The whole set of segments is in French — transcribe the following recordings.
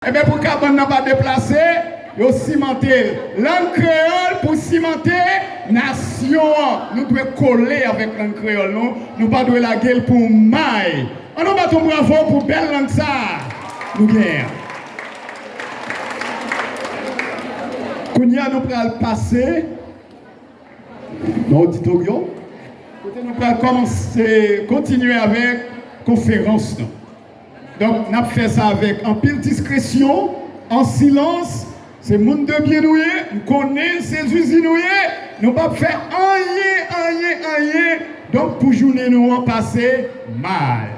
Eh bien, pour Cabane n'a pas déplacé, il a cimenté langue créole pour cimenter nation. Nous devons coller avec langue créole, non? Nous ne devons pas la gueule pour maille. On nous bat un bravo pour belle langue ça. Nous gagnons. Kounia nous allons passer dans l'auditorium. Nous allons commencer, continuer avec conférence. Donc, nous avons fait ça avec en pile discrétion, en silence. C'est le monde de bien noué, nous connaissons ces usines nouées, nous ne pouvons pas faire rien. Donc, pour journée, nous avons passé mal.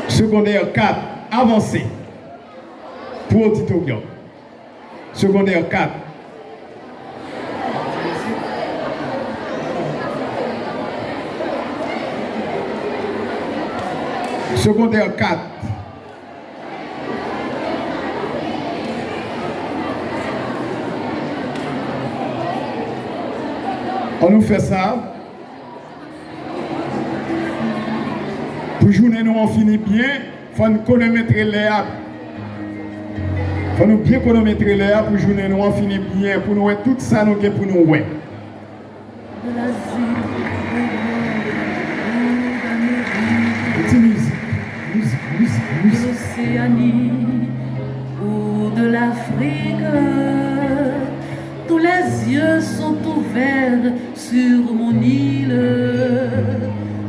Secondaire 4, avancé. Pour auditorium. Secondaire 4. Secondaire 4. On nous fait ça. Pour journée, nous on finit bien. Il faut nous chronométrer l'air. Il faut nous bien chronométrer l'air. Pour journée, nous on finit bien. Pour nous, tout ça, nous avons pour nous. Ouais. De l'Océanie ou de l'Afrique, tous les yeux sont ouverts sur mon île,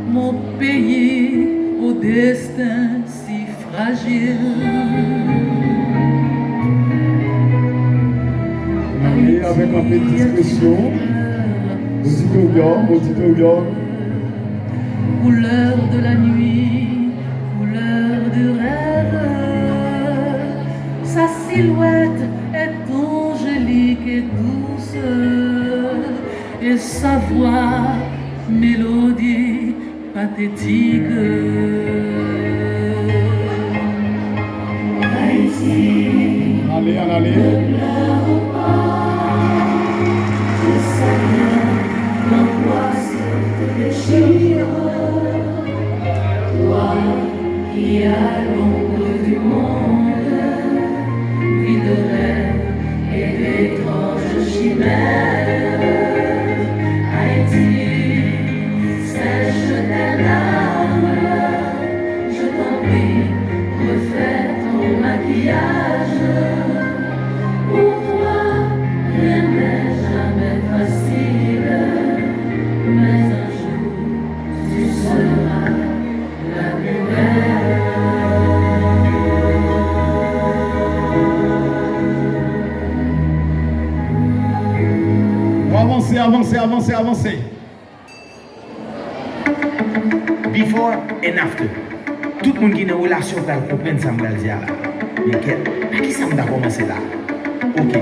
mon pays au destin si fragile. Allez avec un peu de discrétion. Auditorium. Couleur de la nuit, couleur du rêve, sa silhouette est angélique et douce, et sa voix, mélodie pathétique. Haïti, allez. ne pleure pas, je sais bien, l'angoisse te déchire. Toi qui à l'ombre du monde, vie de rêve et d'étranges chimères, Haïti, sèche tes larmes, je t'en prie, refais ton maquillage. Pour toi, rien n'est jamais facile, mais un jour, tu seras la nouvelle. Avancer. Before and after. Tout le monde qui est en relation va comprendre ça, je vais dire. Mais à qui ça m'a commencé là? Ok.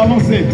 avancez.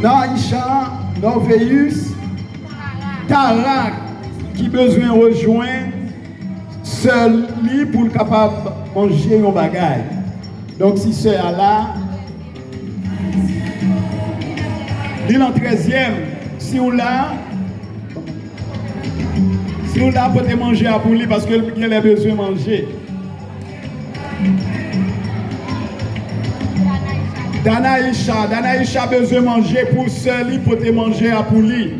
Naïcha, Norveus, Tarak, qui besoin rejoindre seul lui pour le capable manger un bagage. Donc si c'est là, il en 13e, si on l'a pour te manger à pour lui parce qu'il a besoin de manger. Danaïcha besoin de manger pour seul pour te manger à pour lui.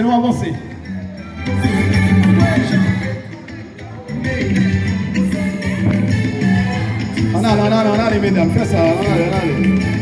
Nous avancer. On a les mesdames, fais ça, on a les.